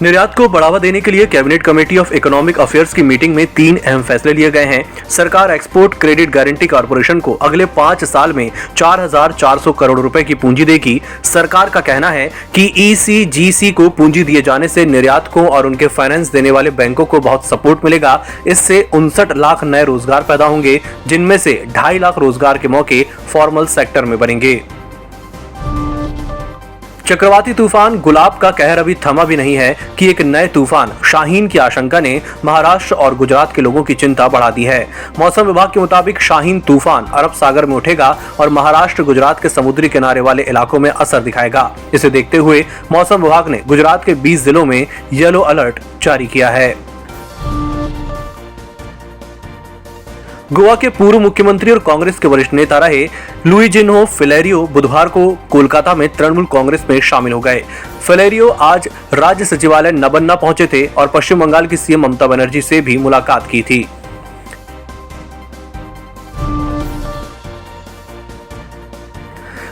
निर्यात को बढ़ावा देने के लिए cabinet committee of economic affairs की मीटिंग में 3 अहम फैसले लिए गए हैं। सरकार एक्सपोर्ट क्रेडिट गारंटी कॉर्पोरेशन को अगले 5 साल में 4,400 करोड़ रुपए की पूंजी देगी। सरकार का कहना है कि ECGC को पूंजी दिए जाने से निर्यातकों और उनके फाइनेंस देने वाले बैंकों को बहुत सपोर्ट मिलेगा। इससे 59 लाख नए रोजगार पैदा होंगे, जिनमें से 2.5 लाख रोजगार के मौके फॉर्मल सेक्टर में बनेंगे। चक्रवाती तूफान गुलाब का कहर अभी थमा भी नहीं है कि एक नए तूफान शाहीन की आशंका ने महाराष्ट्र और गुजरात के लोगों की चिंता बढ़ा दी है। मौसम विभाग के मुताबिक शाहीन तूफान अरब सागर में उठेगा और महाराष्ट्र गुजरात के समुद्री किनारे वाले इलाकों में असर दिखाएगा। इसे देखते हुए मौसम विभाग ने गुजरात के 20 जिलों में येलो अलर्ट जारी किया है। गोवा के पूर्व मुख्यमंत्री और कांग्रेस के वरिष्ठ नेता रहे लुइजिनो फिलेरियो बुधवार को कोलकाता में तृणमूल कांग्रेस में शामिल हो गए। फिलेरियो आज राज्य सचिवालय नबन्ना पहुंचे थे और पश्चिम बंगाल की सीएम ममता बनर्जी से भी मुलाकात की थी।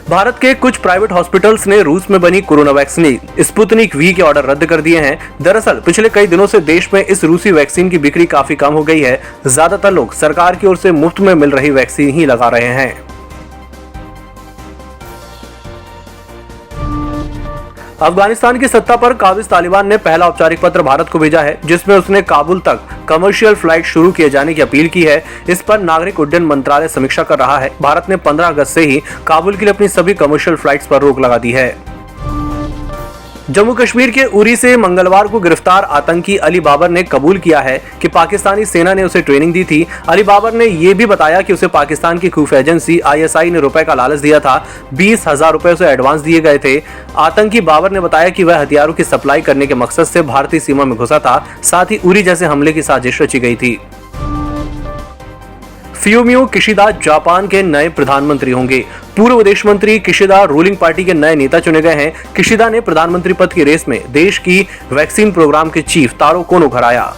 भारत के कुछ प्राइवेट हॉस्पिटल्स ने रूस में बनी कोरोना वैक्सीन स्पुतनिक वी के ऑर्डर रद्द कर दिए हैं। दरअसल पिछले कई दिनों से देश में इस रूसी वैक्सीन की बिक्री काफी कम हो गई है। ज्यादातर लोग सरकार की ओर से मुफ्त में मिल रही वैक्सीन ही लगा रहे हैं। अफगानिस्तान की सत्ता पर काबिज तालिबान ने पहला औपचारिक पत्र भारत को भेजा है, जिसमें उसने काबुल तक कमर्शियल फ्लाइट शुरू किए जाने की अपील की है। इस पर नागरिक उड्डयन मंत्रालय समीक्षा कर रहा है। भारत ने 15 अगस्त से ही काबुल के लिए अपनी सभी कमर्शियल फ्लाइट्स पर रोक लगा दी है। जम्मू कश्मीर के उरी से मंगलवार को गिरफ्तार आतंकी अली बाबर ने कबूल किया है कि पाकिस्तानी सेना ने उसे ट्रेनिंग दी थी। अली बाबर ने यह भी बताया कि उसे पाकिस्तान की खुफिया एजेंसी ISI ने रुपए का लालच दिया था। 20,000 रुपए उसे एडवांस दिए गए थे। आतंकी बाबर ने बताया कि वह हथियारों की सप्लाई करने के मकसद से भारतीय सीमा में घुसा था। साथ ही उरी जैसे हमले की साजिश रची गई थी। फ्यूमियो किशिदा जापान के नए प्रधानमंत्री होंगे। पूर्व विदेश मंत्री किशिदा रूलिंग पार्टी के नए नेता चुने गए हैं। किशिदा ने प्रधानमंत्री पद की रेस में देश की वैक्सीन प्रोग्राम के चीफ तारो कोनो को हराया।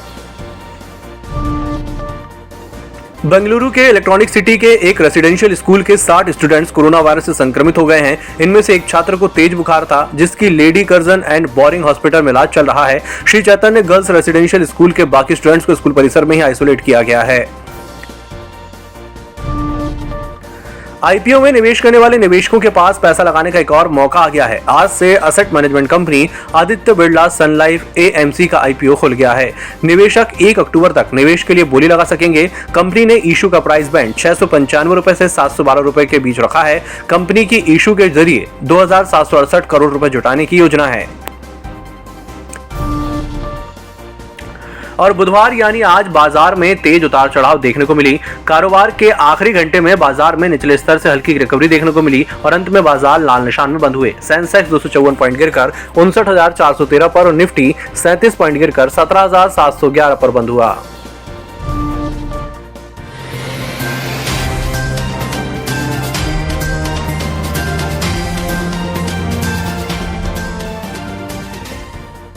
बेंगलुरु के इलेक्ट्रॉनिक सिटी के एक रेसिडेंशियल स्कूल के 60 स्टूडेंट्स कोरोना वायरस से संक्रमित हो गए हैं। इनमें से एक छात्र को तेज बुखार था, जिसकी lady Curzon and boring hospital में इलाज चल रहा है। Shri Chaitanya girls residential school के बाकी स्टूडेंट्स को स्कूल परिसर में ही आइसोलेट किया गया है। IPO में निवेश करने वाले निवेशकों के पास पैसा लगाने का एक और मौका आ गया है। आज से asset management company Aditya Birla Sun Life AMC का IPO खुल गया है। निवेशक 1 अक्टूबर तक निवेश के लिए बोली लगा सकेंगे। कंपनी ने इशू का प्राइस बैंड 695 रुपए से 712 रुपए के बीच रखा है। कंपनी की इशू के जरिए 2,768 करोड़ रुपए जुटाने की योजना है। और बुधवार यानी आज बाजार में तेज उतार चढ़ाव देखने को मिली। कारोबार के आखिरी घंटे में बाजार में निचले स्तर से हल्की रिकवरी देखने को मिली और अंत में बाजार लाल निशान में बंद हुए। सेंसेक्स 254 पॉइंट गिरकर 59,413 पर और निफ्टी 37 पॉइंट गिरकर 17,711 पर बंद हुआ।